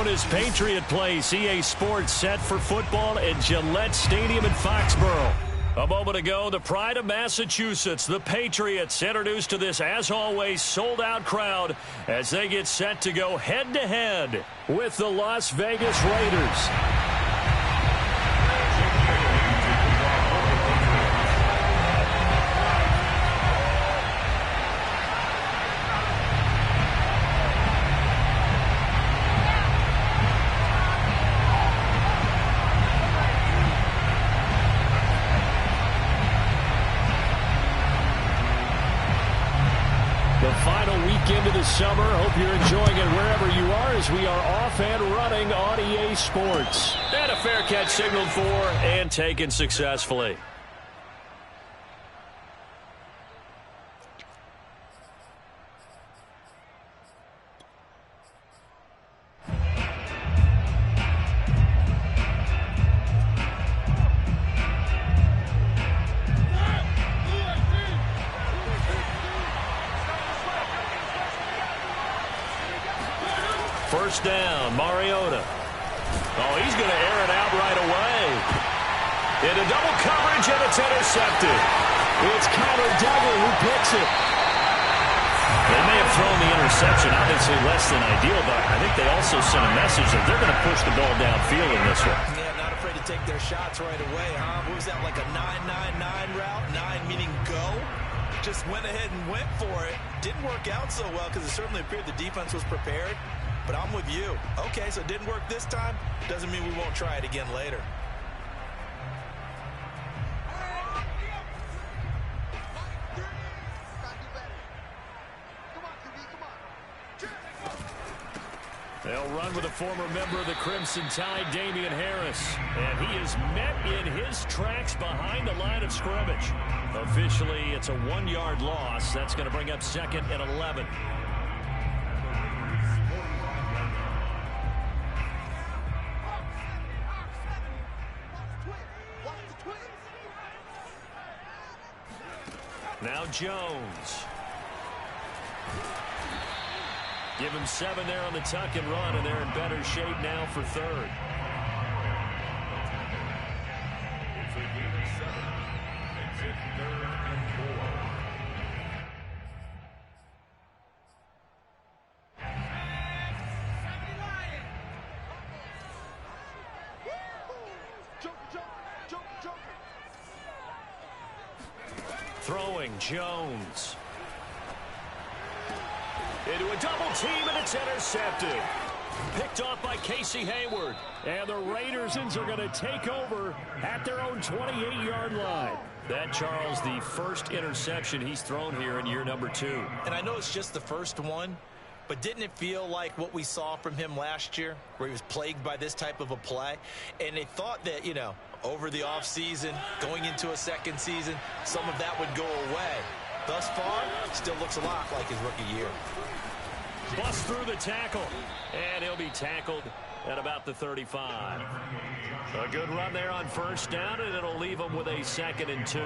known as Patriot Place. EA Sports set for football at Gillette Stadium in Foxborough. A moment ago, the pride of Massachusetts, the Patriots, introduced to this, as always, sold-out crowd as they get set to go head-to-head with the Las Vegas Raiders. Into the summer. Hope you're enjoying it wherever you are as we are off and running on EA Sports. And a fair catch signaled for and taken successfully. First down, Mariota. Oh, he's going to air it out right away. Into double coverage, and it's intercepted. It's Connor Duggan who picks it. They may have thrown the interception, obviously less than ideal, but I think they also sent a message that they're going to push the ball downfield in this one. Yeah, not afraid to take their shots right away, huh? What was that, like a 9-9-9 route? 9 meaning go? Just went ahead and went for it. Didn't work out so well because it certainly appeared the defense was prepared. But I'm with you. Okay, so it didn't work this time. Doesn't mean we won't try it again later. They'll run with a former member of the Crimson Tide, Damian Harris. And he is met in his tracks behind the line of scrimmage. Officially, it's a 1-yard loss. That's going to bring up 2nd and 11. Now Jones. Give him 7 there on the tuck and run, and they're in better shape now for 3rd. It's a game of 7. It's in 3rd and 4. Throwing Jones. Into a double team, and it's intercepted. Picked off by Casey Hayward. And the Raiders are going to take over at their own 28-yard line. That, Charles, the first interception he's thrown here in year number 2. And I know it's just the first one, but didn't it feel like what we saw from him last year, where he was plagued by this type of a play? And they thought that, you know, over the offseason, going into a second season, some of that would go away. Thus far, still looks a lot like his rookie year. Bust through the tackle, and he'll be tackled at about the 35. A good run there on first down, and it'll leave him with a 2nd and 2.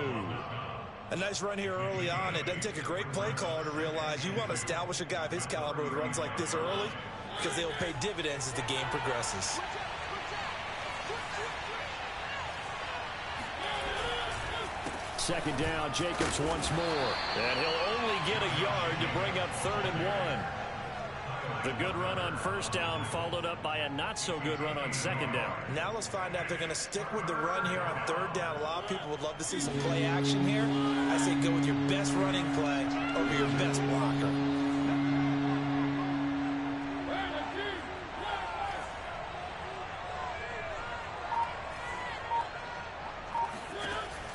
A nice run here early on. It doesn't take a great play caller to realize you want to establish a guy of his caliber with runs like this early because they'll pay dividends as the game progresses. Second down, Jacobs once more. And he'll only get a yard to bring up 3rd and 1. The good run on first down followed up by a not-so-good run on second down. Now let's find out if they're going to stick with the run here on 3rd down. A lot of people would love to see some play action here. I say go with your best running play over your best blocker.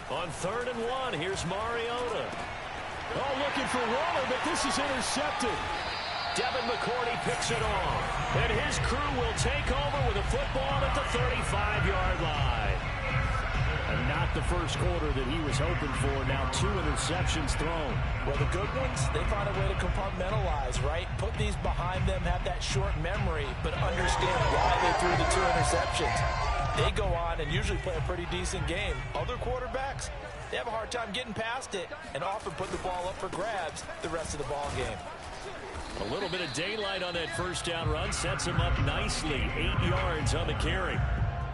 On 3rd and 1, here's Mariota. Oh, looking for Waller, but this is intercepted. Devin McCourty picks it off. And his crew will take over with a football at the 35-yard line. And not the first quarter that he was hoping for. Now 2 interceptions thrown. Well, the good ones, they find a way to compartmentalize, right? Put these behind them, have that short memory, but understand why they threw the 2 interceptions. They go on and usually play a pretty decent game. Other quarterbacks, they have a hard time getting past it and often put the ball up for grabs the rest of the ball game. A little bit of daylight on that first down run sets him up nicely. 8 yards on the carry.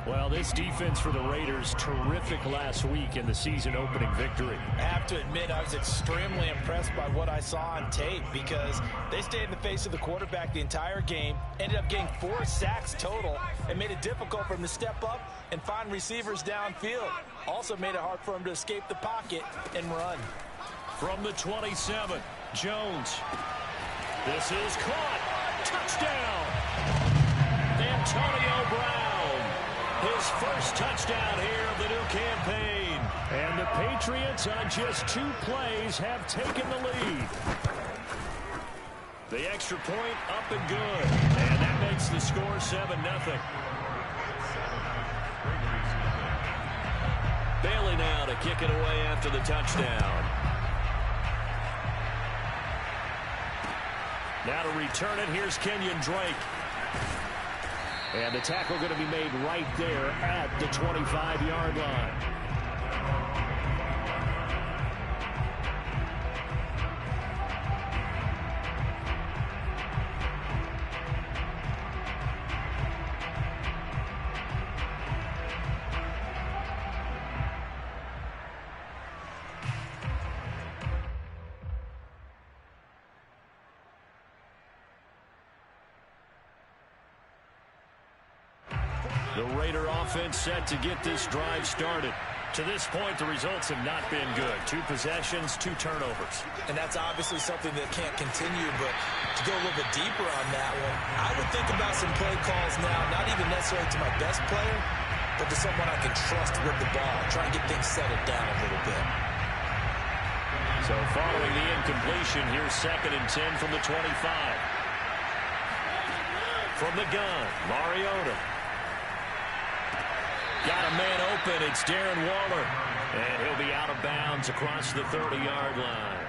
Well, this defense for the Raiders, terrific last week in the season-opening victory. I have to admit, I was extremely impressed by what I saw on tape because they stayed in the face of the quarterback the entire game, ended up getting 4 sacks total, and made it difficult for him to step up and find receivers downfield. Also made it hard for him to escape the pocket and run. From the 27, Jones. This is caught. Touchdown. Antonio Brown. His first touchdown here of the new campaign. And the Patriots on just 2 plays have taken the lead. The extra point up and good. And that makes the score 7-0. Bailey now to kick it away after the touchdown. Now to return it, here's Kenyon Drake. And the tackle going to be made right there at the 25-yard line. The Raider offense set to get this drive started. To this point, the results have not been good. 2 possessions, 2 turnovers. And that's obviously something that can't continue, but to go a little bit deeper on that one, I would think about some play calls now, not even necessarily to my best player, but to someone I can trust with the ball. Try and get things settled down a little bit. So following the incompletion, here's 2nd and 10 from the 25. From the gun, Mariota. Got a man open. It's Darren Waller. And he'll be out of bounds across the 30-yard line.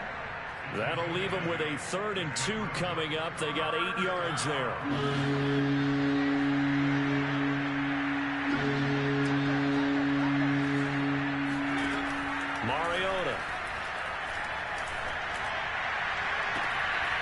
That'll leave him with a 3rd and 2 coming up. They got 8 yards there. Mariota.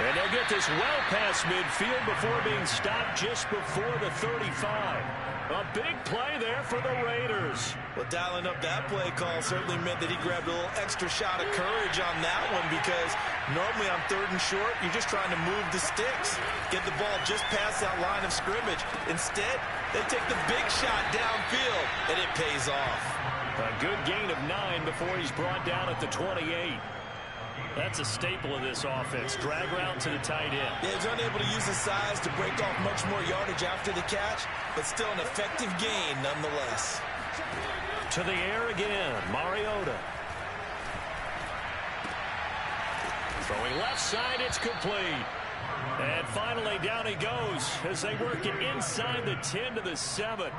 And they'll get this well past midfield before being stopped just before the 35. A big play there for the Raiders. Well, dialing up that play call certainly meant that he grabbed a little extra shot of courage on that one because normally on 3rd and short, you're just trying to move the sticks, get the ball just past that line of scrimmage. Instead, they take the big shot downfield, and it pays off. A good gain of 9 before he's brought down at the 28. That's a staple of this offense. Drag route to the tight end. Yeah, he's unable to use his size to break off much more yardage after the catch, but still an effective gain nonetheless. To the air again, Mariota. Throwing left side, it's complete. And finally, down he goes as they work it inside the 10 to the 7.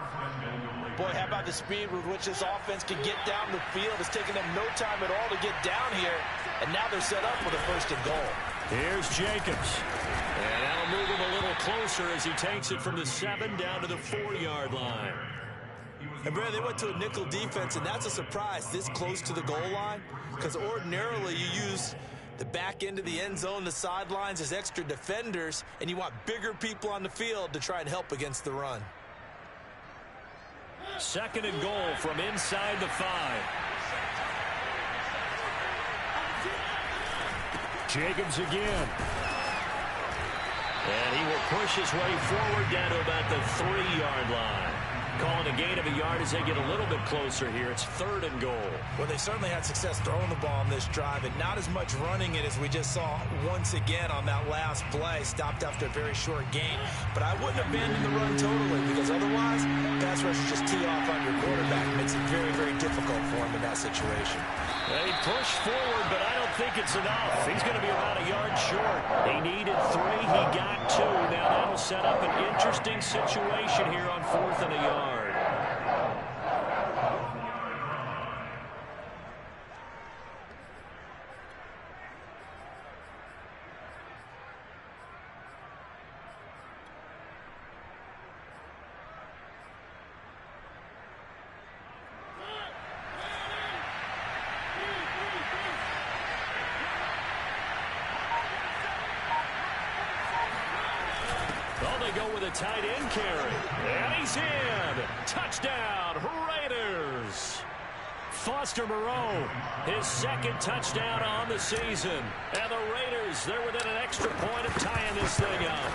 Boy, how about the speed with which this offense can get down the field? It's taken them no time at all to get down here, and now they're set up with a 1st and goal. Here's Jacobs. And that'll move him a little closer as he takes it from the 7 down to the 4-yard line. And, Brad, they went to a nickel defense, and that's a surprise this close to the goal line because ordinarily you use the back end of the end zone, the sidelines as extra defenders, and you want bigger people on the field to try and help against the run. 2nd and goal from inside the 5. Jacobs again. And he will push his way forward down to about the 3-yard line. Calling a gain of a yard as they get a little bit closer here. It's 3rd and goal. Well, they certainly had success throwing the ball on this drive and not as much running it as we just saw once again on that last play. Stopped after a very short gain. But I wouldn't abandon the run totally because otherwise, pass rushers just tee off on your quarterback. It makes it very, very difficult for him in that situation. They push forward, but I don't think it's enough. He's going to be around a yard short. He needed 3. He got 2. Now that'll set up an interesting situation here on 4th and a yard. go with a tight end carry. And he's in. Touchdown, Raiders. Foster Moreau, his second touchdown on the season. And the Raiders, they're within an extra point of tying this thing up.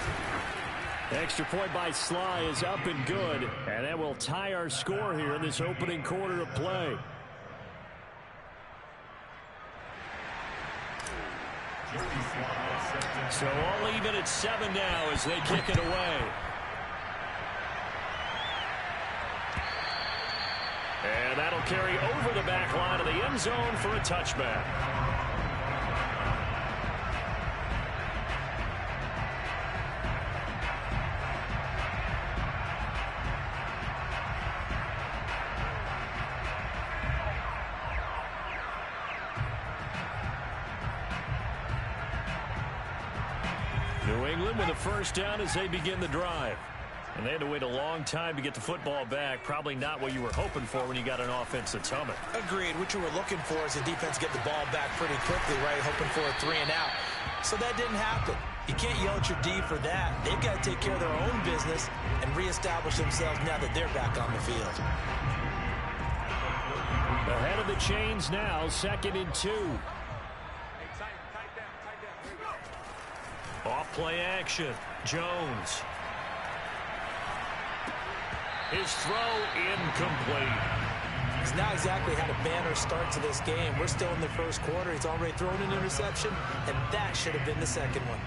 Extra point by Sly is up and good. And that will tie our score here in this opening quarter of play. So all even at 7 now as they kick it away. And that'll carry over the back line of the end zone for a touchback. New England with a first down as they begin the drive. And they had to wait a long time to get the football back. Probably not what you were hoping for when you got an offense that's humming. Agreed. What you were looking for is the defense get the ball back pretty quickly, right? Hoping for a 3 and out. So that didn't happen. You can't yell at your D for that. They've got to take care of their own business and reestablish themselves now that they're back on the field. Ahead of the chains now, 2nd and 2. Off play action. Jones. His throw incomplete. He's not exactly had a banner start to this game. We're still in the first quarter. He's already thrown an interception, and that should have been the second one.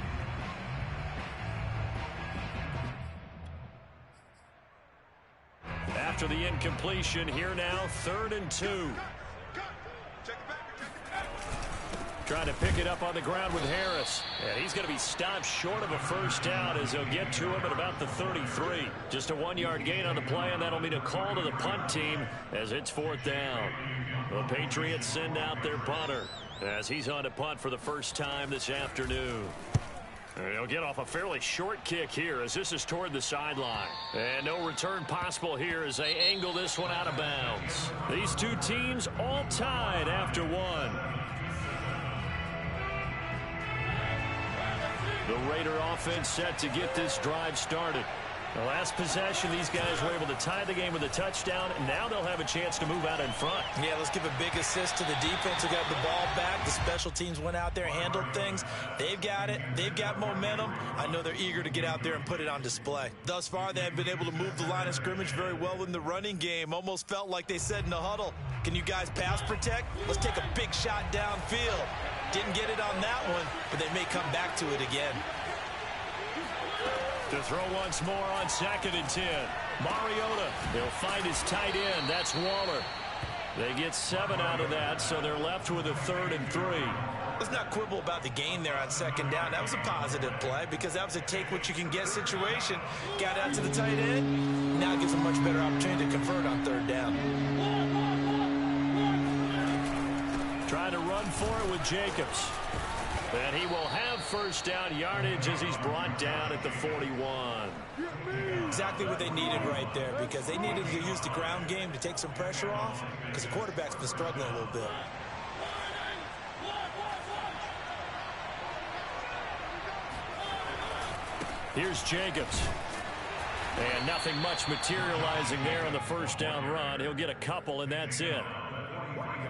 After the incompletion, here now, 3rd and 2. Trying to pick it up on the ground with Harris. And he's going to be stopped short of a first down as they'll get to him at about the 33. Just a 1-yard gain on the play, and that'll mean a call to the punt team as it's 4th down. The Patriots send out their punter as he's on to punt for the first time this afternoon. He'll get off a fairly short kick here as this is toward the sideline. And no return possible here as they angle this one out of bounds. These two teams all tied after one. The Raider offense set to get this drive started. The last possession, these guys were able to tie the game with a touchdown, and now they'll have a chance to move out in front. Yeah, let's give a big assist to the defense who got the ball back. The special teams went out there, handled things. They've got it. They've got momentum. I know they're eager to get out there and put it on display. Thus far, they have been able to move the line of scrimmage very well in the running game. Almost felt like they said in the huddle, can you guys pass protect? Let's take a big shot downfield. Didn't get it on that one, but they may come back to it again. To throw once more on 2nd and 10. Mariota, he'll find his tight end. That's Waller. They get 7 out of that, so they're left with a 3rd and 3. Let's not quibble about the gain there on 2nd down. That was a positive play because that was a take-what-you-can-get situation. Got out to the tight end. Now it gives a much better opportunity to convert on 3rd down. Trying to run for it with Jacobs. And he will have first down yardage as he's brought down at the 41. Exactly what they needed right there because they needed to use the ground game to take some pressure off because the quarterback's been struggling a little bit. Here's Jacobs. And nothing much materializing there on the first down run. He'll get a couple, and that's it.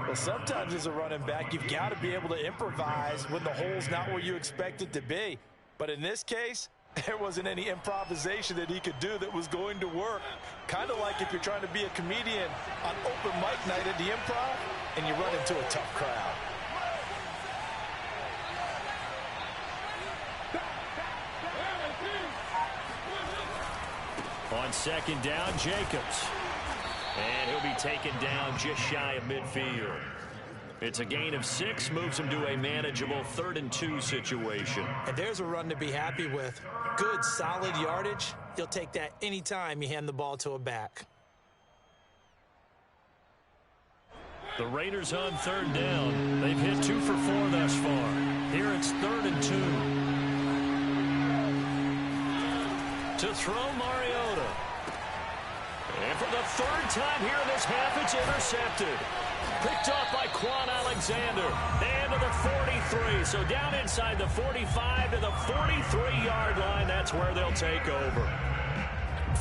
Well, sometimes as a running back, you've got to be able to improvise when the hole's not where you expect it to be. But in this case, there wasn't any improvisation that he could do that was going to work. Kind of like if you're trying to be a comedian on open mic night at the Improv and you run into a tough crowd. On 2nd down, Jacobs. And he'll be taken down just shy of midfield. It's a gain of 6, moves him to a manageable 3rd and 2 situation. And there's a run to be happy with. Good, solid yardage. You'll take that anytime you hand the ball to a back. The Raiders on 3rd down. They've hit 2 for 4 thus far. Here it's 3rd and 2. To throw, Mariota. And for the 3rd time here in this half, it's intercepted. Picked off by Quan Alexander. And to the 43. So down inside the 45 to the 43-yard line. That's that's where they'll take over.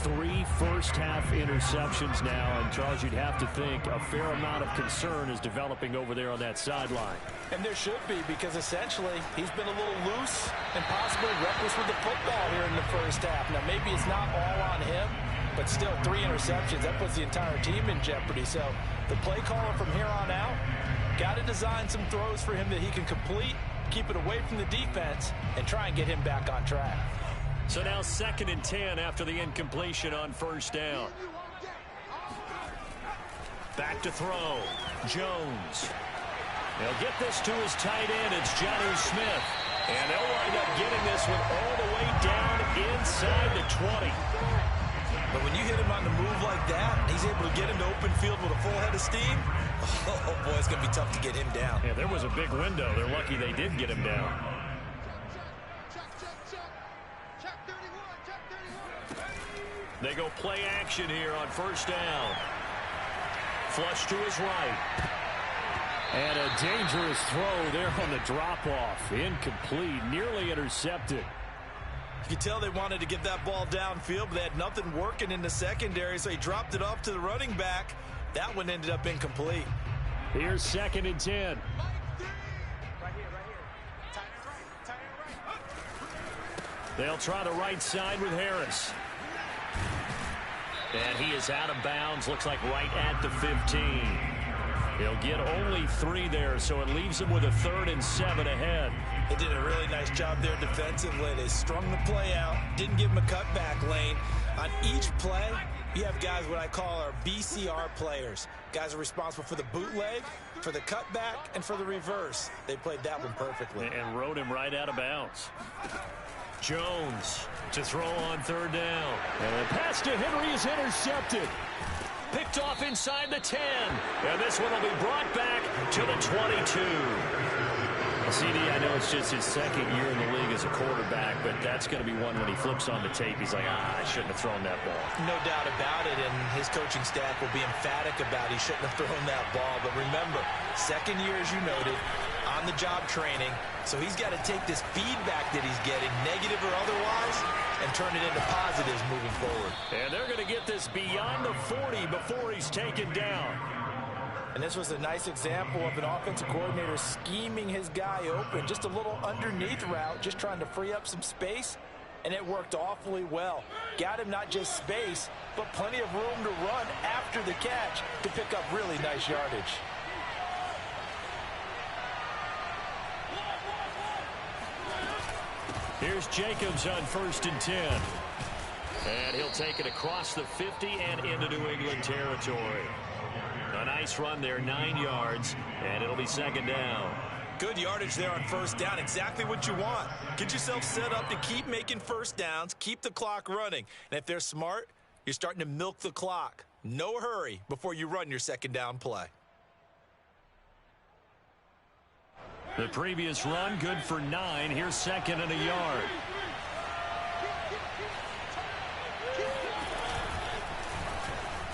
3 first-half interceptions now, and Charles, you'd have to think a fair amount of concern is developing over there on that sideline. And there should be, because essentially he's been a little loose and possibly reckless with the football here in the first half. Now, maybe it's not all on him, but still 3 interceptions. That puts the entire team in jeopardy. So the play caller from here on out got to design some throws for him that he can complete, keep it away from the defense, and try and get him back on track. So now 2nd and 10 after the incompletion on first down. Back to throw. Jones. They'll get this to his tight end. It's Jonnu Smith. And they'll wind up getting this one all the way down inside the 20. But when you hit him on the move like that, he's able to get into open field with a full head of steam. Oh, boy, it's going to be tough to get him down. Yeah, there was a big window. They're lucky they did get him down. They go play action here on first down. Flush to his right. And a dangerous throw there on the drop-off. Incomplete, nearly intercepted. You could tell they wanted to get that ball downfield, but they had nothing working in the secondary, so he dropped it off to the running back. That one ended up incomplete. Here's 2nd and 10. They'll try the right side with Harris. And he is out of bounds, looks like right at the 15. He'll get only 3 there, so it leaves him with a 3rd and 7 ahead. They did a really nice job there defensively. They strung the play out, didn't give him a cutback lane. On each play, you have guys what I call our BCR players. Guys are responsible for the bootleg, for the cutback, and for the reverse. They played that one perfectly. And rode him right out of bounds. Jones to throw on 3rd down. And the pass to Henry is intercepted. Picked off inside the 10. And this one will be brought back to the 22. CD, I know it's just his 2nd year in the league as a quarterback, but that's going to be one when he flips on the tape. He's like, I shouldn't have thrown that ball. No doubt about it, and his coaching staff will be emphatic about he shouldn't have thrown that ball. But remember, 2nd year, as you noted, on-the-job training, so he's got to take this feedback that he's getting, negative or otherwise, and turn it into positives moving forward. And they're going to get this beyond the 40 before he's taken down. And this was a nice example of an offensive coordinator scheming his guy open. Just a little underneath route, just trying to free up some space, and it worked awfully well. Got him not just space, but plenty of room to run after the catch to pick up really nice yardage. Here's Jacobs on 1st and 10. And he'll take it across the 50 and into New England territory. A nice run there, 9 yards, and it'll be 2nd down. Good yardage there on 1st down, exactly what you want. Get yourself set up to keep making 1st downs, keep the clock running. And if they're smart, you're starting to milk the clock. No hurry before you run your 2nd down play. The previous run, good for 9. Here's 2nd and a yard.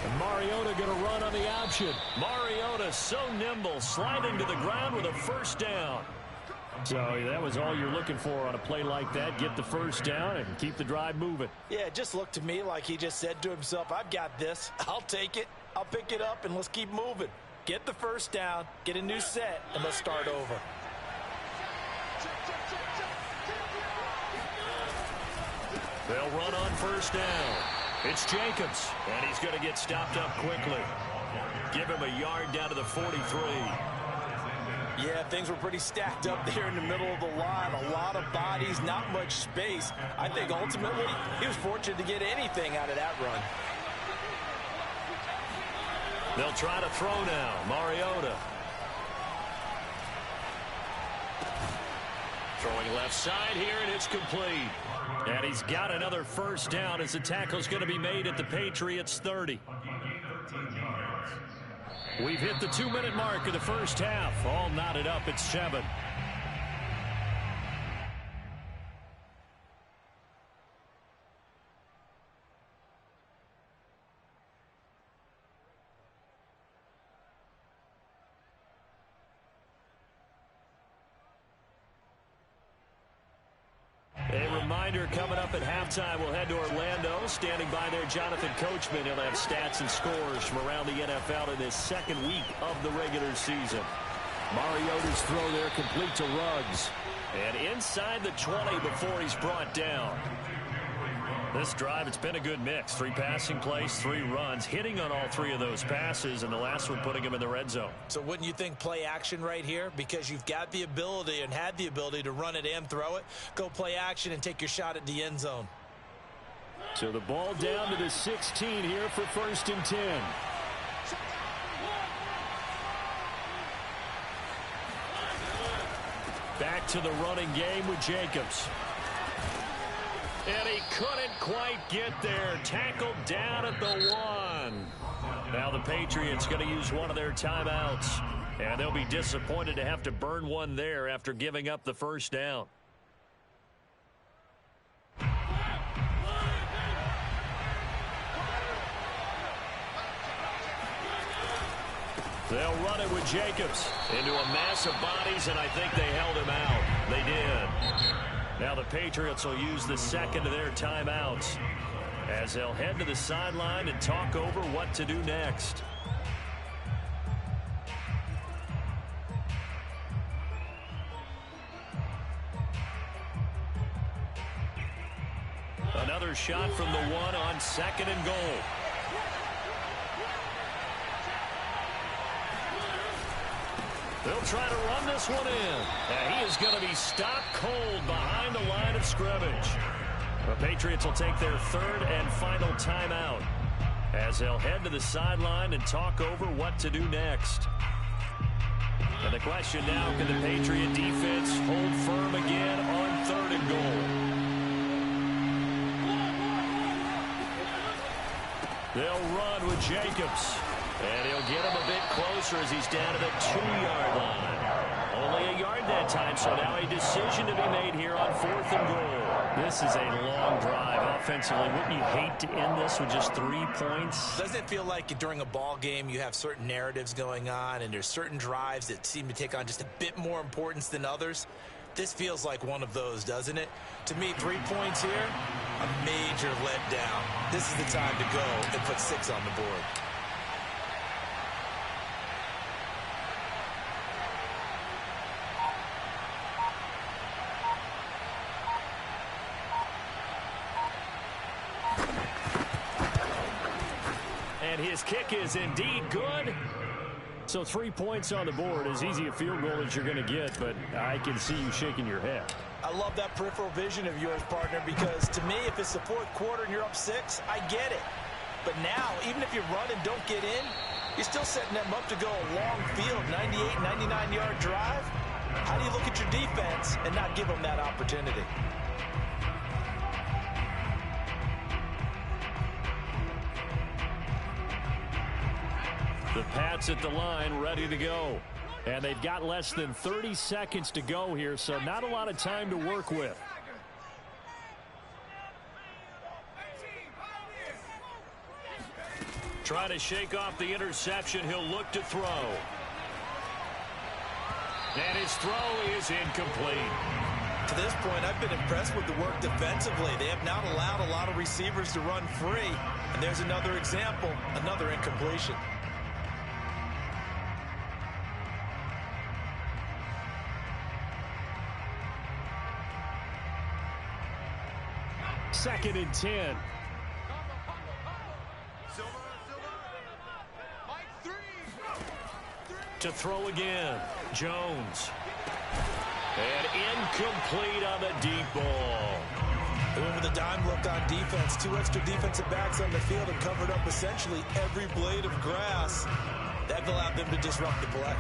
And Mariota going to run on the option. Mariota so nimble, sliding to the ground with a 1st down. So that was all you're looking for on a play like that. Get the 1st down and keep the drive moving. Yeah, it just looked to me like he just said to himself, I've got this. I'll take it. I'll pick it up, and let's keep moving. Get the 1st down, get a new set, and let's start over. They'll run on 1st down. It's Jacobs, and he's going to get stopped up quickly. Give him a yard down to the 43. Yeah, things were pretty stacked up there in the middle of the line. A lot of bodies, not much space. I think ultimately he was fortunate to get anything out of that run. They'll try to throw now. Mariota. Throwing left side here, and it's complete. And he's got another 1st down as the tackle's going to be made at the Patriots 30. We've hit the 2-minute mark of the 1st half. All knotted up at 7. A reminder coming up at halftime, we'll head to Orlando. Standing by there, Jonathan Coachman. He'll have stats and scores from around the NFL in this second week of the regular season. Mariota's throw there complete to Ruggs. And inside the 20 before he's brought down. This drive, it's been a good mix. 3 passing plays, 3 runs, hitting on all 3 of those passes, and the last one putting him in the red zone. So wouldn't you think play action right here? Because you've got the ability and had the ability to run it and throw it. Go play action and take your shot at the end zone. So the ball down to the 16 here for 1st and 10. Back to the running game with Jacobs. And he couldn't quite get there. Tackled down at the 1. Now the Patriots going to use one of their timeouts. And they'll be disappointed to have to burn one there after giving up the first down. They'll run it with Jacobs into a mass of bodies, and I think they held him out. They did. Now the Patriots will use the second of their timeouts as they'll head to the sideline and talk over what to do next. Another shot from the 1 on 2nd and goal. They'll try to run this one in. And he is going to be stopped cold behind the line of scrimmage. The Patriots will take their 3rd and final timeout as they'll head to the sideline and talk over what to do next. And the question now, can the Patriot defense hold firm again on 3rd and goal? They'll run with Jacobs. And he'll get him a bit closer as he's down to the 2-yard line. Only a yard that time, so now a decision to be made here on 4th and goal. This is a long drive offensively. Wouldn't you hate to end this with just 3 points? Doesn't it feel like during a ball game you have certain narratives going on and there's certain drives that seem to take on just a bit more importance than others? This feels like one of those, doesn't it? To me, 3 points here, a major letdown. This is the time to go and put 6 on the board. His kick is indeed good. So 3 points on the board, as easy a field goal as you're going to get, but I can see you shaking your head. I love that peripheral vision of yours, partner, because to me, if it's the 4th quarter and you're up 6, I get it. But now, even if you run and don't get in, you're still setting them up to go a long field, 98, 99-yard drive. How do you look at your defense and not give them that opportunity? The Pats at the line, ready to go. And they've got less than 30 seconds to go here, so not a lot of time to work with. Trying to shake off the interception. He'll look to throw. And his throw is incomplete. To this point, I've been impressed with the work defensively. They have not allowed a lot of receivers to run free. And there's another example, another incompletion. Second and 10. To throw again. Jones. And incomplete on the deep ball. With a dime look on defense, 2 extra defensive backs on the field and covered up essentially every blade of grass. That allowed them to disrupt the play.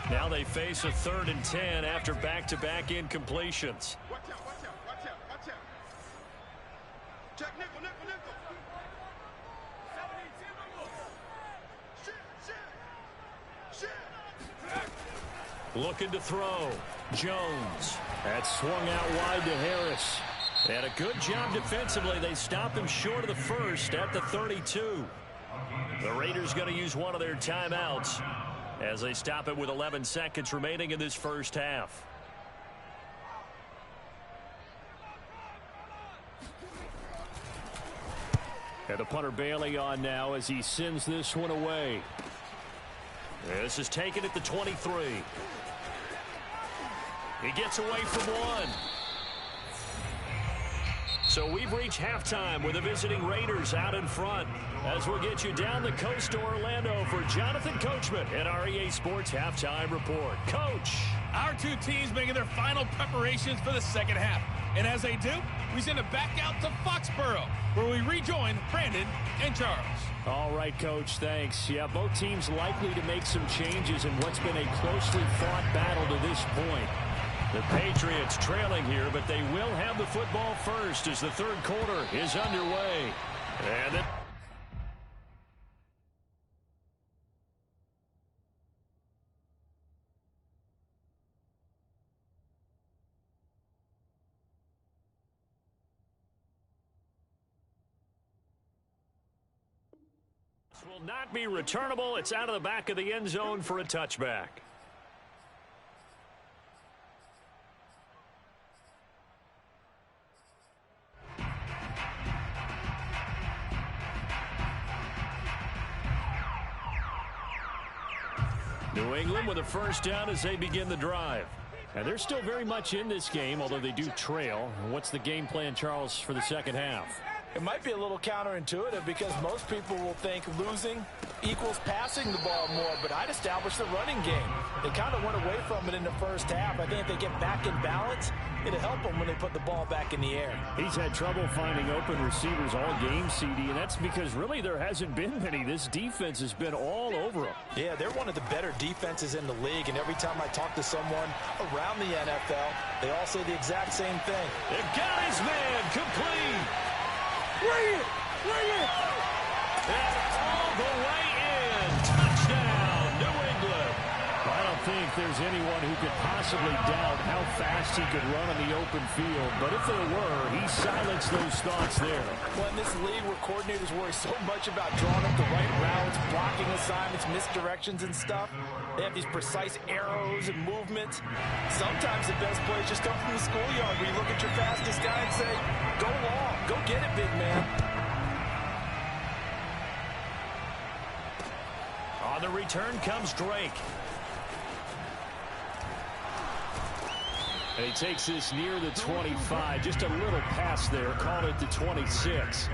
Now they face a 3rd and 10 after back-to-back incompletions. Watch out, watch out, watch out, watch out. Check nickel, nickel, nickel. 17, shit. Looking to throw. Jones. That swung out wide to Harris. And a good job defensively. They stop him short of the first at the 32. The Raiders going to use one of their timeouts as they stop it with 11 seconds remaining in this first half. And the punter Bailey on now as he sends this one away. This is taken at the 23. He gets away from one. So we've reached halftime with the visiting Raiders out in front. As we'll get you down the coast to Orlando for Jonathan Coachman at our EA Sports Halftime Report. Coach. Our two teams making their final preparations for the second half. And as they do, we send it back out to Foxborough, where we rejoin Brandon and Charles. All right, Coach, thanks. Yeah, both teams likely to make some changes in what's been a closely fought battle to this point. The Patriots trailing here, but they will have the football first as the third quarter is underway. And it will not be returnable. It's out of the back of the end zone for a touchback. New England with a first down as they begin the drive. And they're still very much in this game, although they do trail. What's the game plan, Charles, for the second half? It might be a little counterintuitive because most people will think losing equals passing the ball more, but I'd establish the running game. They kind of went away from it in the first half. I think if they get back in balance, it'll help them when they put the ball back in the air. He's had trouble finding open receivers all game, CD, and that's because really there hasn't been many. This defense has been all over them. Yeah, they're one of the better defenses in the league, and every time I talk to someone around the NFL, they all say the exact same thing. They've got his man complete. Bring it! Bring it! And all the way in. Touchdown, New England. I don't think there's anyone who could possibly doubt how fast he could run on the open field. But if there were, he silenced those thoughts there. Well, in this league where coordinators worry so much about drawing up the right routes, blocking assignments, misdirections and stuff, they have these precise arrows and movements. Sometimes the best plays just come from the schoolyard where you look at your fastest guy and say, go long, go get it, big man. On the return comes Drake. And he takes this near the 25. Just a little pass there. Called it the 26.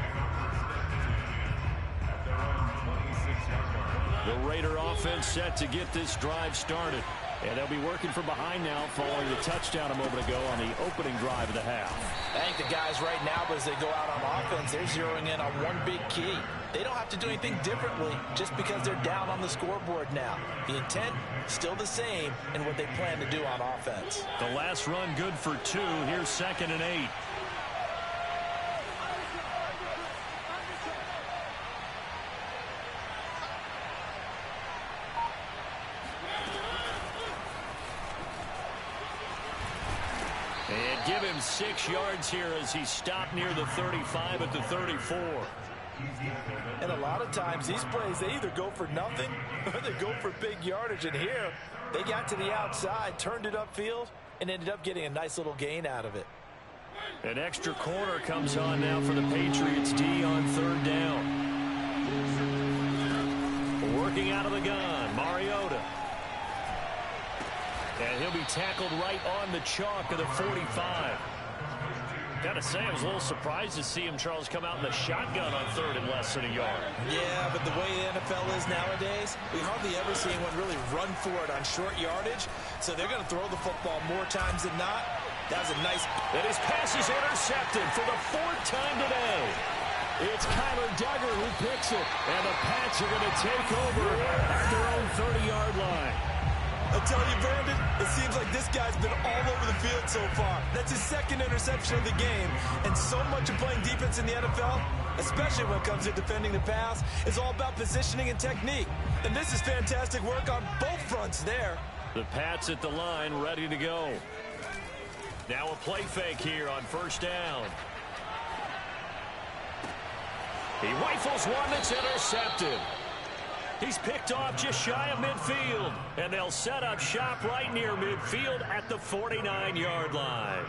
The Raider offense set to get this drive started. And they'll be working from behind now following the touchdown a moment ago on the opening drive of the half. I think the guys right now, as they go out on offense, they're zeroing in on one big key. They don't have to do anything differently just because they're down on the scoreboard now. The intent, still the same in what they plan to do on offense. The last run good for 2. Here's 2nd and 8. And give him 6 yards here as he stopped near the 35 at the 34. And a lot of times these plays, they either go for nothing or they go for big yardage. And here, they got to the outside, turned it upfield, and ended up getting a nice little gain out of it. An extra corner comes on now for the Patriots D on 3rd down. Working out of the gun, Mariota. And he'll be tackled right on the chalk of the 45. Gotta say, I was a little surprised to see him, Charles, come out in the shotgun on 3rd and less than a yard. Yeah, but the way the NFL is nowadays, we hardly ever see anyone really run for it on short yardage. So they're going to throw the football more times than not. That was a nice... And his pass is intercepted for the 4th time today. It's Kyler Duggar who picks it. And the Pats are going to take over at their own 30-yard line. I'll tell you, Brandon, it seems like this guy's been all over the field so far. That's his 2nd interception of the game. And so much of playing defense in the NFL, especially when it comes to defending the pass, is all about positioning and technique. And this is fantastic work on both fronts there. The Pats at the line, ready to go. Now a play fake here on 1st down. He rifles one that's intercepted. He's picked off just shy of midfield. And they'll set up shop right near midfield at the 49-yard line.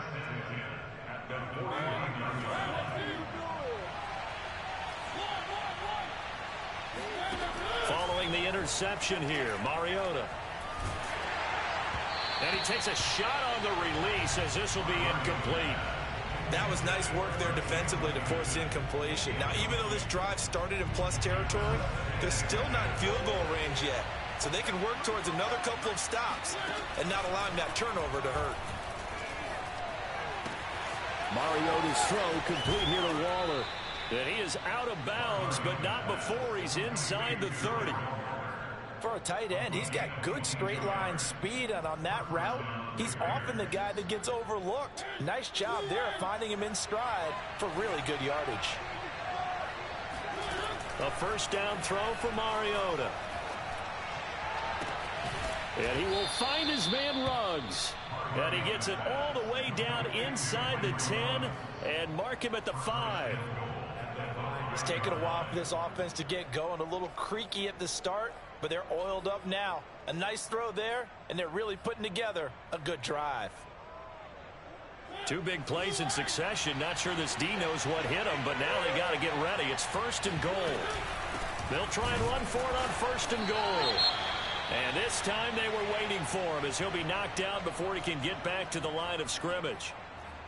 reception here. Mariota. And he takes a shot on the release as this will be incomplete. That was nice work there defensively to force incompletion. Now, even though this drive started in plus territory, they're still not in field goal range yet. So they can work towards another couple of stops and not allowing that turnover to hurt. Mariota's throw complete here to Waller. And he is out of bounds, but not before he's inside the 30. For a tight end, he's got good straight line speed, and on that route, he's often the guy that gets overlooked. Nice job there finding him in stride for really good yardage. A first down throw for Mariota. And he will find his man Ruggs. And he gets it all the way down inside the 10 and mark him at the 5. It's taken a while for this offense to get going. A little creaky at the start, but they're oiled up now. A nice throw there, and they're really putting together a good drive. Two big plays in succession. Not sure this D knows what hit him, but now they got to get ready. It's 1st and goal. They'll try and run for it on 1st and goal. And this time they were waiting for him as he'll be knocked down before he can get back to the line of scrimmage.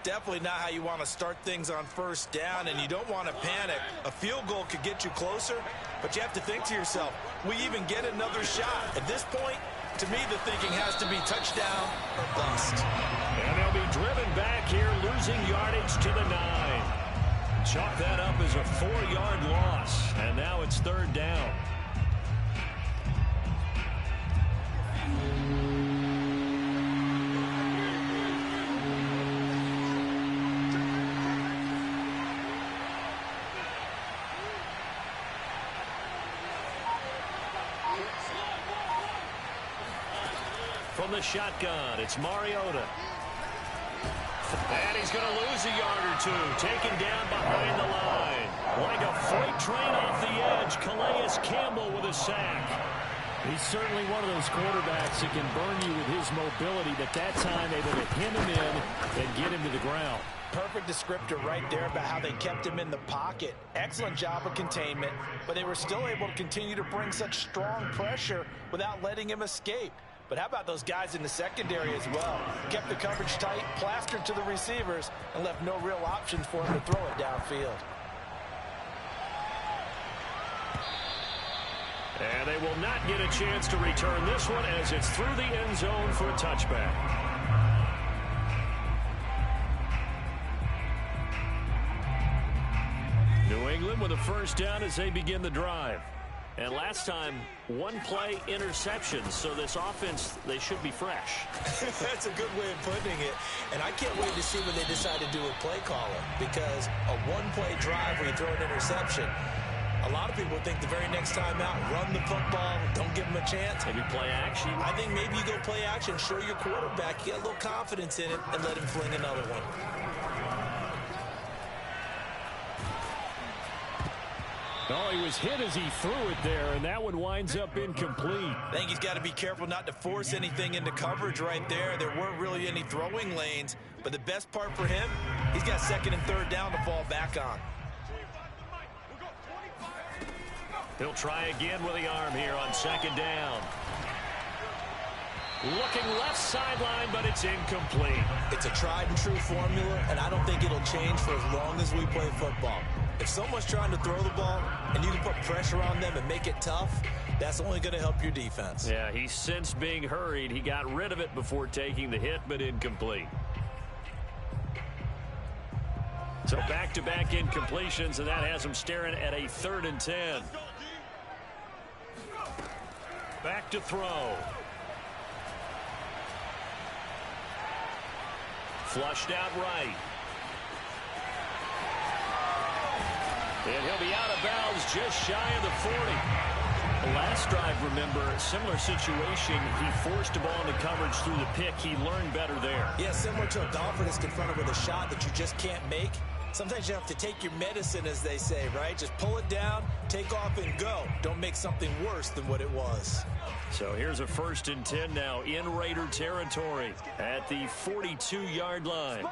Definitely not how you want to start things on 1st down, and you don't want to panic. A field goal could get you closer, but you have to think to yourself, we even get another shot. At this point, to me, the thinking has to be touchdown or bust. And they'll be driven back here, losing yardage to the 9. Chalk that up as a 4-yard loss, and now it's 3rd down. From the shotgun, it's Mariota. And he's going to lose a yard or two, taken down behind the line. Like a freight train off the edge, Calais Campbell with a sack. He's certainly one of those quarterbacks that can burn you with his mobility, but that time able to pin him in and get him to the ground. Perfect descriptor right there about how they kept him in the pocket. Excellent job of containment, but they were still able to continue to bring such strong pressure without letting him escape. But how about those guys in the secondary as well? Kept the coverage tight, plastered to the receivers, and left no real options for him to throw it downfield. And they will not get a chance to return this one as it's through the end zone for a touchback. New England with a first down as they begin the drive. And last time, one play interception, so this offense, they should be fresh. That's a good way of putting it. And I can't wait to see what they decide to do with play caller, because a one-play drive where you throw an interception, a lot of people think the very next time out, run the football, don't give them a chance. Maybe play action. I think maybe you go play action, show your quarterback, you get a little confidence in it, and let him fling another one. Oh, he was hit as he threw it there, and that one winds up incomplete. I think he's got to be careful not to force anything into coverage right there. There weren't really any throwing lanes, but the best part for him, he's got 2nd and 3rd down to fall back on. He'll try again with the arm here on 2nd down. Looking left sideline, but it's incomplete. It's a tried and true formula, and I don't think it'll change for as long as we play football. If someone's trying to throw the ball and you can put pressure on them and make it tough, that's only going to help your defense. Yeah, he's since being hurried. He got rid of it before taking the hit, but incomplete. So back-to-back incompletions, and that has him staring at a 3rd and 10. Back to throw. Flushed out right. And he'll be out of bounds just shy of the 40. The last drive, remember, similar situation. He forced a ball into coverage through the pick. He learned better there. Yeah, similar to a golfer that's confronted with a shot that you just can't make. Sometimes you have to take your medicine, as they say, right? Just pull it down, take off, and go. Don't make something worse than what it was. So here's a 1st and 10 now in Raider territory at the 42-yard line.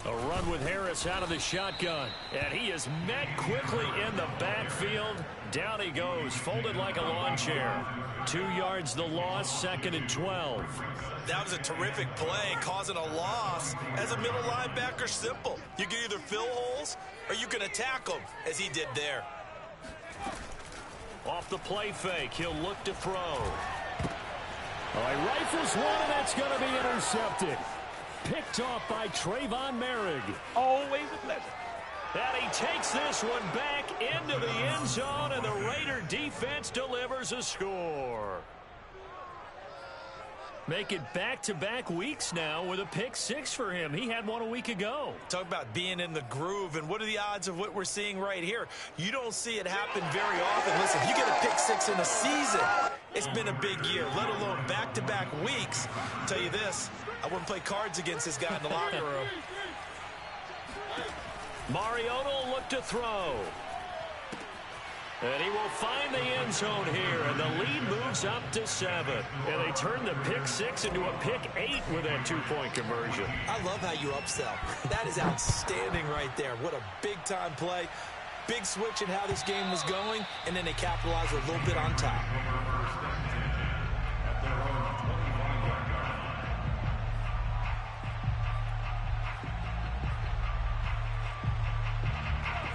A A run with Harris out of the shotgun. And he is met quickly in the backfield. Down he goes, folded like a lawn chair. 2 yards the loss, 2nd and 12. That was a terrific play, causing a loss. As a middle linebacker, simple. You can either fill holes or you can attack them, as he did there. Off the play fake, he'll look to throw. Oh, he rifles one, and that's going to be intercepted. Picked off by Trayvon Merrick. Always a pleasure. And he takes this one back into the end zone, and the Raider defense delivers a score. Make it back-to-back weeks now with a pick 6 for him. He had one a week ago. Talk about being in the groove, and what are the odds of what we're seeing right here? You don't see it happen very often. Listen, you get a pick 6 in a season, it's been a big year, let alone back-to-back weeks. I'll tell you this, I wouldn't play cards against this guy in the locker room. Mariota will look to throw. And he will find the end zone here, and the lead moves up to 7. And they turn the pick 6 into a pick 8 with that 2-point conversion. I love how you upsell. That is outstanding right there. What a big-time play. Big switch in how this game was going, and then they capitalize a little bit on top.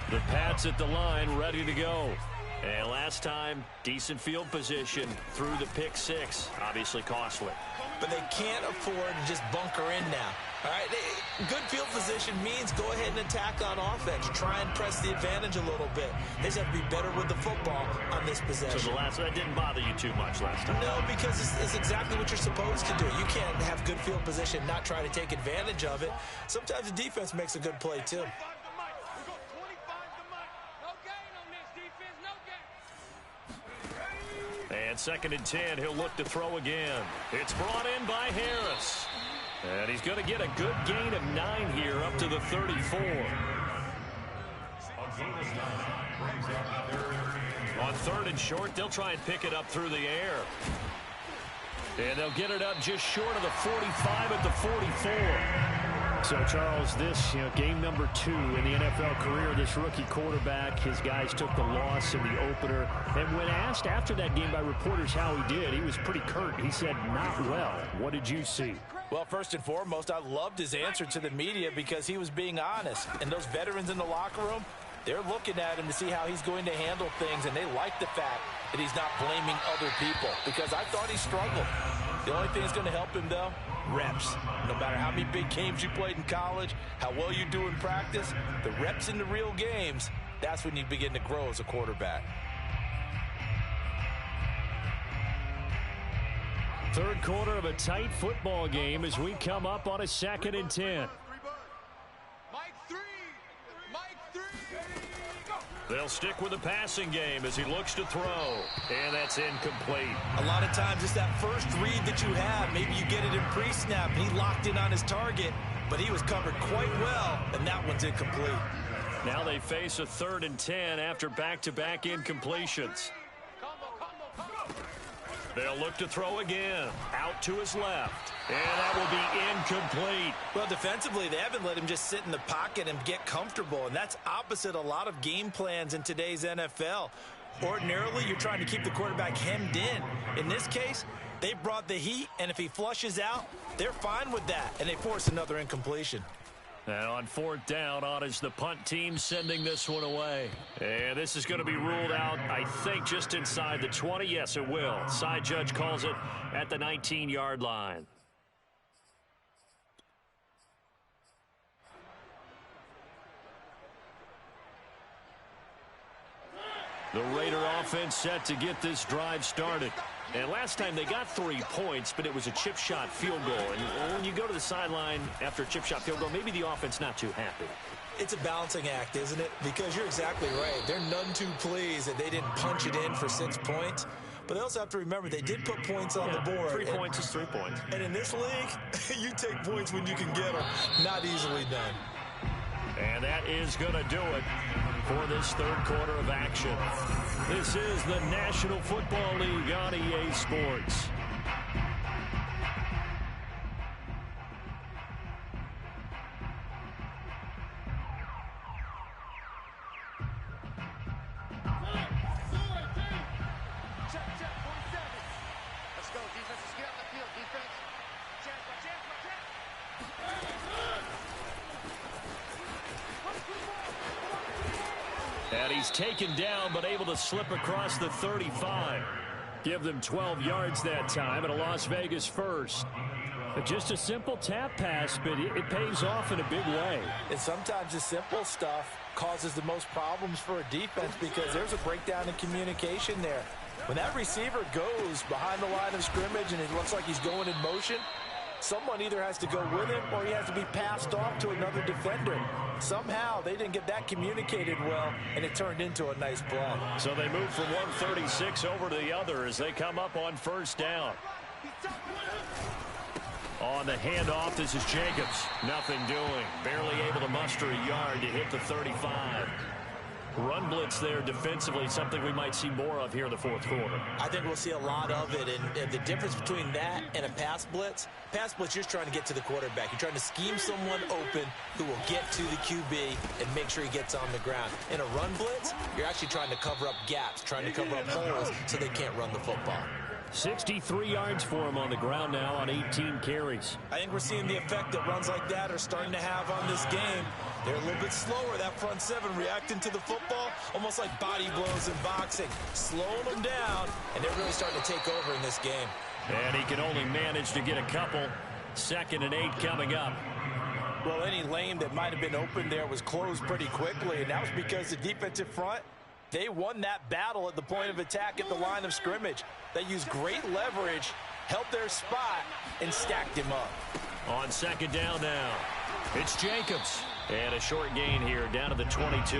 The Pats at the line, ready to go. And last time, decent field position through the pick 6. Obviously costly. But they can't afford to just bunker in now. All right, good field position means go ahead and attack on offense. Try and press the advantage a little bit. They just have to be better with the football on this possession. So that didn't bother you too much last time? No, because it's exactly what you're supposed to do. You can't have good field position, not try to take advantage of it. Sometimes the defense makes a good play, too. And 2nd and 10, he'll look to throw again. It's brought in by Harris. And he's going to get a good gain of 9 here up to the 34. On 3rd and short, they'll try and pick it up through the air. And they'll get it up just short of the 45 at the 44. So, Charles, this game number 2 in the NFL career, this rookie quarterback, his guys took the loss in the opener. And when asked after that game by reporters how he did, he was pretty curt. He said, not well. What did you see? Well, first and foremost, I loved his answer to the media because he was being honest. And those veterans in the locker room, they're looking at him to see how he's going to handle things, and they like the fact that he's not blaming other people because I thought he struggled. The only thing that's going to help him, though, reps. No matter how many big games you played in college, how well you do in practice, the reps in the real games, that's when you begin to grow as a quarterback. 3rd quarter of a tight football game as we come up on a 2nd and 10. They'll stick with the passing game as he looks to throw. And that's incomplete. A lot of times it's that first read that you have. Maybe you get it in pre-snap and he locked in on his target, but he was covered quite well, and that one's incomplete. Now they face a 3rd and 10 after back-to-back incompletions. They'll look to throw again. Out to his left. And that will be incomplete. Well, defensively, they haven't let him just sit in the pocket and get comfortable, and that's opposite a lot of game plans in today's NFL. Ordinarily, you're trying to keep the quarterback hemmed in. In this case, they brought the heat, and if he flushes out, they're fine with that, and they force another incompletion. And on 4th down, on is the punt team sending this one away. And this is going to be ruled out, I think, just inside the 20. Yes, it will. Side judge calls it at the 19-yard line. The Raider offense set to get this drive started. And last time they got 3 points, but it was a chip shot field goal. And when you go to the sideline after a chip shot field goal, maybe the offense not too happy. It's a balancing act, isn't it? Because you're exactly right. They're none too pleased that they didn't punch it in for 6 points. But they also have to remember they did put points on the board. 3 points is 3 points. And in this league, you take points when you can get them. Not easily done. And that is going to do it for this 3rd quarter of action. This is the National Football League on EA Sports. He's taken down but able to slip across the 35. Give them 12 yards that time and a Las Vegas first. Just a simple tap pass, but it pays off in a big way. And sometimes the simple stuff causes the most problems for a defense because there's a breakdown in communication there. When that receiver goes behind the line of scrimmage and it looks like he's going in motion, someone either has to go with him or he has to be passed off to another defender. Somehow they didn't get that communicated well, and it turned into a nice play. So they move from 136 over to the other as they come up on first down. On the handoff, this is Jacobs. Nothing doing. Barely able to muster a yard to hit the 35. Run blitz there defensively, something we might see more of here in the fourth quarter. I think we'll see a lot of it, and the difference between that and a pass blitz, you're just trying to get to the quarterback. You're trying to scheme someone open who will get to the QB and make sure he gets on the ground. In a run blitz, you're actually trying to cover up gaps, trying to cover up holes so they can't run the football. 63 yards for him on the ground now on 18 carries. I think we're seeing the effect that runs like that are starting to have on this game. They're a little bit slower, that front seven, reacting to the football, almost like body blows in boxing, slowing them down, and they're really starting to take over in this game. And he can only manage to get a couple. 2nd and 8 coming up. Well, any lane that might have been open there was closed pretty quickly, and that was because the defensive front, they won that battle at the point of attack at the line of scrimmage. They used great leverage, held their spot, and stacked him up. On 2nd down now, it's Jacobs. And a short gain here, down to the 22.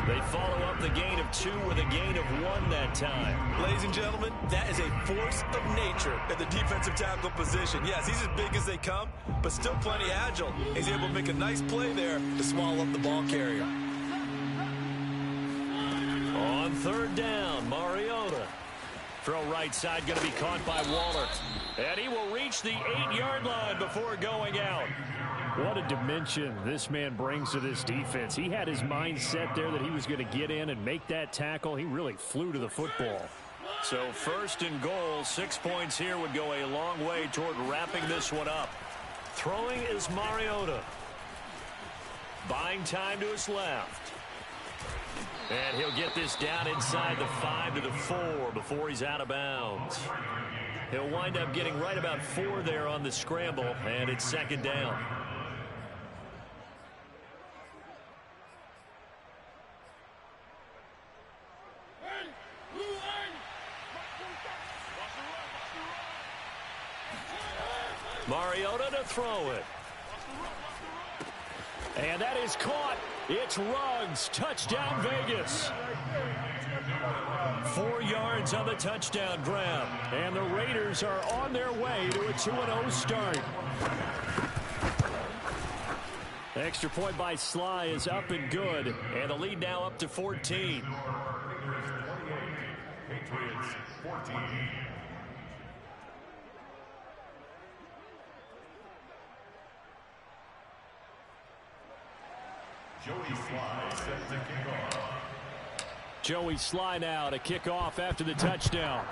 They follow up the gain of 2 with a gain of 1 that time. Ladies and gentlemen, that is a force of nature at the defensive tackle position. Yes, he's as big as they come, but still plenty agile. He's able to make a nice play there to swallow up the ball carrier. On 3rd down, Mariota. Throw right side, going to be caught by Waller. And he will reach the 8-yard line before going out. What a dimension this man brings to this defense. He had his mind set there that he was going to get in and make that tackle. He really flew to the football. So 1st and goal, 6 points here would go a long way toward wrapping this one up. Throwing is Mariota. Buying time to his left. And he'll get this down inside the 5 to the 4 before he's out of bounds. He'll wind up getting right about 4 there on the scramble, and it's 2nd down. Mariota to throw it. And that is caught. It's Ruggs. Touchdown, Vegas. 4 yards on the touchdown grab. And the Raiders are on their way to a 2-0 start. Extra point by Sly is up and good. And the lead now up to 14. Patriots 14. Joey Sly set to kick off. Joey Sly now to kick off after the touchdown.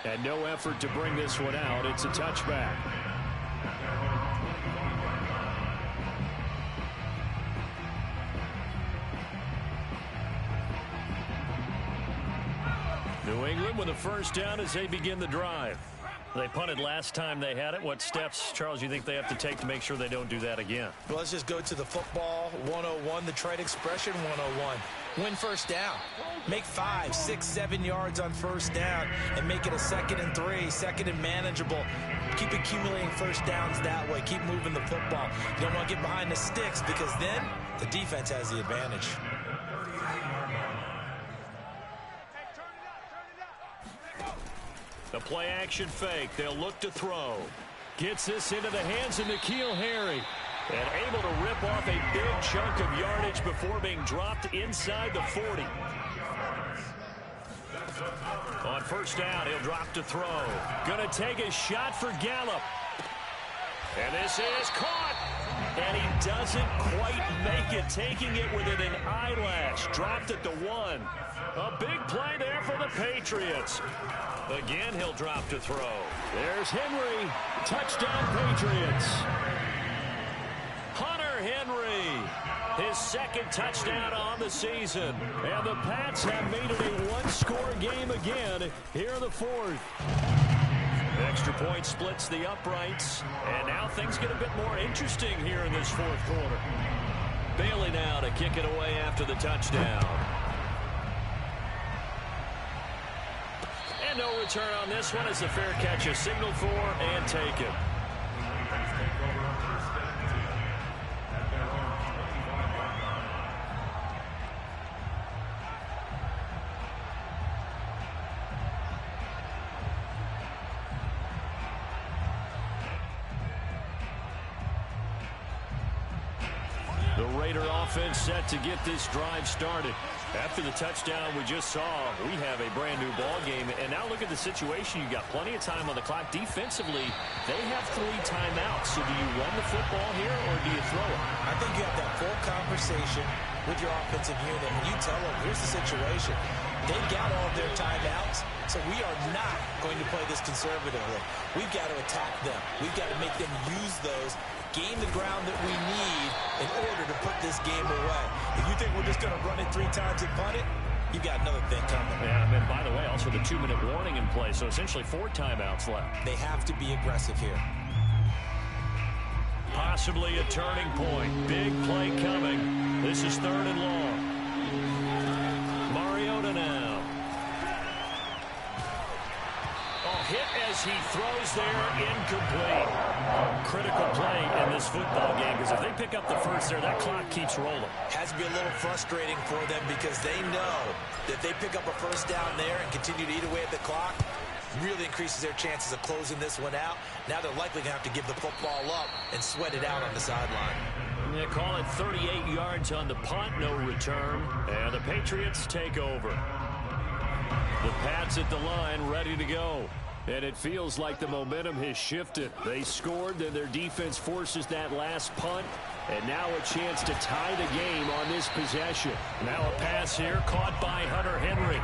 And no effort to bring this one out. It's a touchback. New England with a first down as they begin the drive. They punted last time they had it. What steps, Charles, you think they have to take to make sure they don't do that again? Well, let's just go to the football 101, the trade expression 101. Win first down. Make 5, 6, 7 yards on first down and make it a 2nd and 3, 2nd and manageable. Keep accumulating first downs that way. Keep moving the football. You don't want to get behind the sticks because then the defense has the advantage. The play action fake. They'll look to throw. Gets this into the hands of N'Keal Harry. And able to rip off a big chunk of yardage before being dropped inside the 40. On first down, he'll drop to throw. Gonna take a shot for Gallup. And this is caught. And he doesn't quite make it. Taking it within an eyelash. Dropped at the 1. A big play there for the Patriots. Again, he'll drop to throw. There's Henry. Touchdown, Patriots. His second touchdown on the season. And the Pats have made it a one-score game again here in the fourth. Extra point splits the uprights. And now things get a bit more interesting here in this fourth quarter. Bailey now to kick it away after the touchdown. And no return on this one as the fair catch is signaled for and taken. The Raider offense set to get this drive started. After the touchdown we just saw, we have a brand new ball game. And now look at the situation. You got plenty of time on the clock. Defensively, they have 3 timeouts. So do you run the football here or do you throw it? I think you have that full conversation with your offensive unit, and you tell them, here's the situation. They've got all of their timeouts, so we are not going to play this conservatively. We've got to attack them. We've got to make them use those, gain the ground that we need in order to put this game away. If you think we're just going to run it 3 times and punt it, you've got another thing coming. Yeah, and by the way, also the 2-minute warning in play, so essentially 4 timeouts left. They have to be aggressive here. Possibly a turning point. Big play coming. This is 3rd and long. Mariota now. Oh, hit as he throws there, incomplete. Critical play in this football game because if they pick up the first there, that clock keeps rolling. Has to be a little frustrating for them because they know that if they pick up a first down there and continue to eat away at the clock, really increases their chances of closing this one out. Now they're likely going to have to give the football up and sweat it out on the sideline. They call it 38 yards on the punt, no return. And the Patriots take over. The Pats at the line, ready to go. And it feels like the momentum has shifted. They scored, then their defense forces that last punt. And now a chance to tie the game on this possession. Now a pass here, caught by Hunter Henry.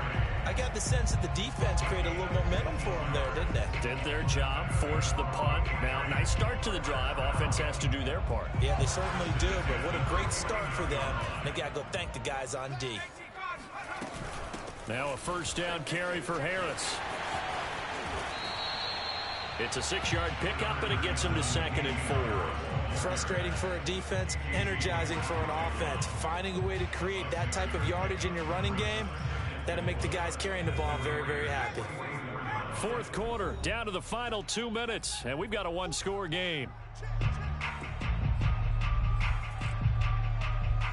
I got the sense that the defense created a little momentum for them there, didn't they? Did their job, forced the punt. Now, nice start to the drive. Offense has to do their part. Yeah, they certainly do, but what a great start for them. They got to go thank the guys on D. Now a first down carry for Harris. It's a 6-yard pickup, and it gets him to 2nd and 4. Frustrating for a defense, energizing for an offense. Finding a way to create that type of yardage in your running game, that'll make the guys carrying the ball very, very happy. Fourth quarter, down to the final 2 minutes, and we've got a one-score game.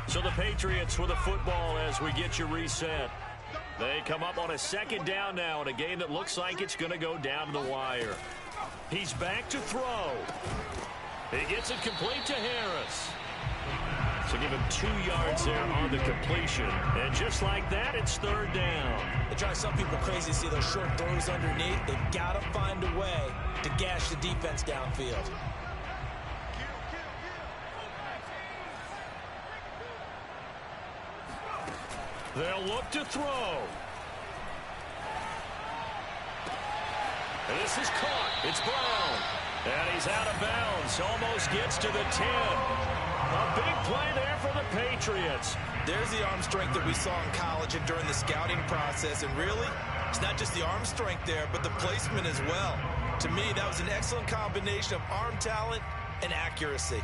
So the Patriots with a football as we get you reset. They come up on a 2nd down now in a game that looks like it's going to go down to the wire. He's back to throw. He gets it complete to Harris. So give him 2 yards there on the completion. And just like that, it's 3rd down. It drives some people crazy to see those short throws underneath. They've got to find a way to gash the defense downfield. They'll look to throw. And this is caught. It's Brown. And he's out of bounds. Almost gets to the 10. A big play there for the Patriots. There's the arm strength that we saw in college and during the scouting process. And really, it's not just the arm strength there, but the placement as well. To me, that was an excellent combination of arm talent and accuracy.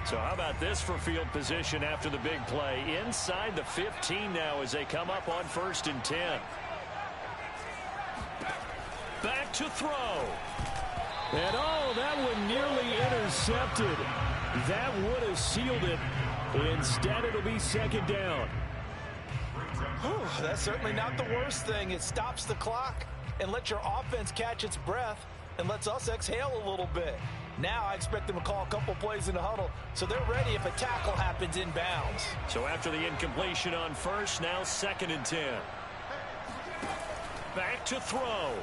So how about this for field position after the big play? Inside the 15 now as they come up on 1st and 10. Back to throw. And oh, that one nearly intercepted. That would have sealed it. Instead, it'll be 2nd down. Whew, that's certainly not the worst thing. It stops the clock and lets your offense catch its breath and lets us exhale a little bit. Now I expect them to call a couple plays in the huddle, so they're ready if a tackle happens inbounds. So after the incompletion on 1st, now 2nd and 10. Back to throw.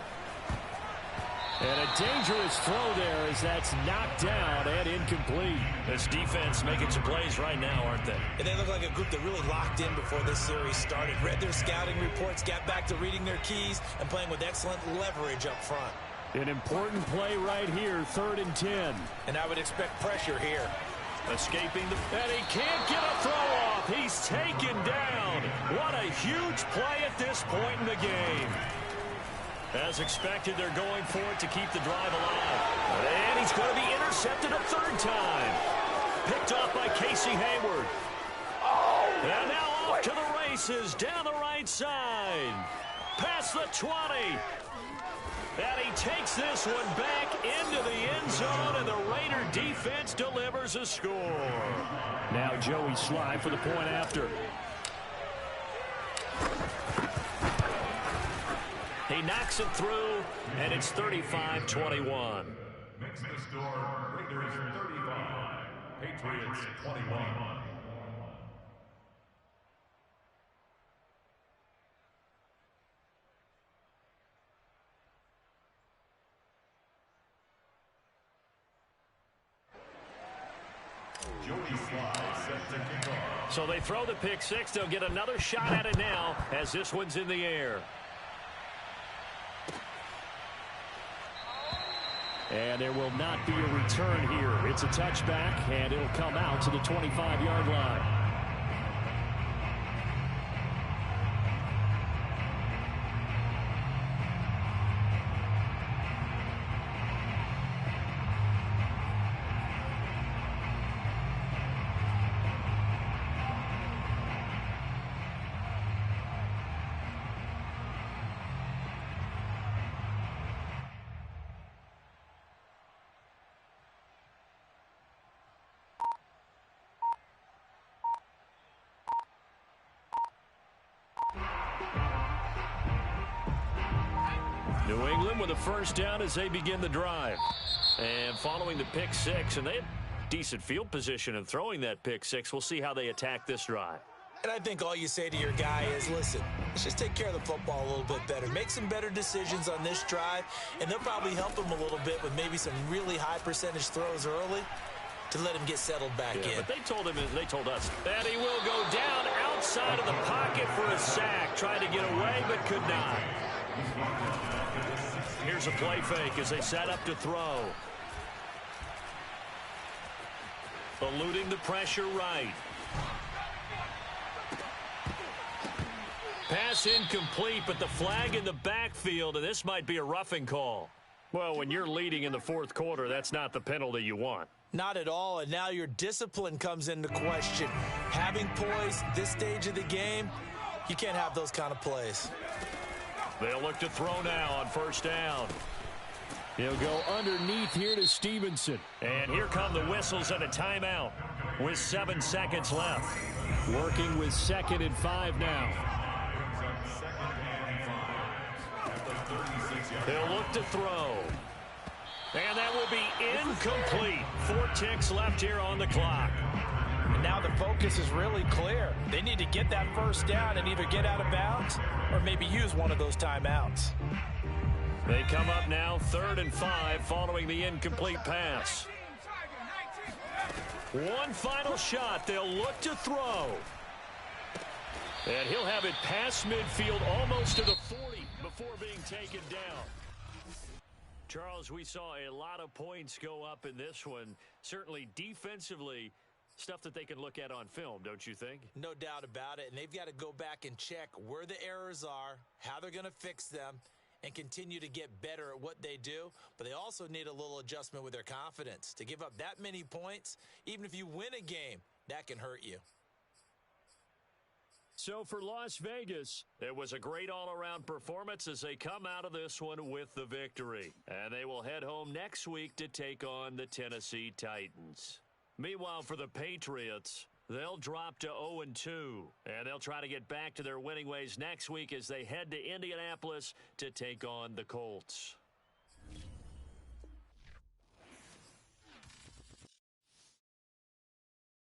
And a dangerous throw there as that's knocked down and incomplete. This defense making some plays right now, aren't they? And they look like a group that really locked in before this series started. Read their scouting reports, got back to reading their keys, and playing with excellent leverage up front. An important play right here, 3rd and 10. And I would expect pressure here. Escaping and he can't get a throw off. He's taken down. What a huge play at this point in the game. As expected, they're going for it to keep the drive alive. And he's going to be intercepted a third time. Picked off by Casey Hayward. And now off to the races down the right side. Past the 20. And he takes this one back into the end zone, and the Raider defense delivers a score. Now Joey Slye for the point after. He knocks it through, and it's 35-21. Makes the score Raiders 35, Patriots 21. So they throw the pick six. They'll get another shot at it now as this one's in the air. And there will not be a return here. It's a touchback, and it'll come out to the 25-yard line. New England with a first down as they begin the drive. And following the pick six, and they had decent field position in throwing that pick six. We'll see how they attack this drive. And I think all you say to your guy is, listen, let's just take care of the football a little bit better. Make some better decisions on this drive, and they'll probably help him a little bit with maybe some really high percentage throws early to let him get settled back in. But they told us that he will go down outside of the pocket for a sack. Tried to get away, but could not. Here's a play fake as they set up to throw. Eluding the pressure right. Pass incomplete, but the flag in the backfield, and this might be a roughing call. Well, when you're leading in the fourth quarter, that's not the penalty you want. Not at all, and now your discipline comes into question. Having poise this stage of the game, you can't have those kind of plays. They'll look to throw now on first down. He'll go underneath here to Stevenson. And here come the whistles and a timeout with 7 seconds left. Working with 2nd and 5 now. They'll look to throw. And that will be incomplete. 4 ticks left here on the clock. And now the focus is really clear. They need to get that first down and either get out of bounds or maybe use one of those timeouts. They come up now 3rd and 5 following the incomplete pass. One final shot. They'll look to throw. And he'll have it past midfield almost to the 40 before being taken down. Charles, we saw a lot of points go up in this one. Certainly defensively, stuff that they can look at on film, don't you think? No doubt about it. And they've got to go back and check where the errors are, how they're going to fix them, and continue to get better at what they do. But they also need a little adjustment with their confidence. To give up that many points, even if you win a game, that can hurt you. So for Las Vegas, it was a great all-around performance as they come out of this one with the victory. And they will head home next week to take on the Tennessee Titans. Meanwhile, for the Patriots, they'll drop to 0-2, and they'll try to get back to their winning ways next week as they head to Indianapolis to take on the Colts.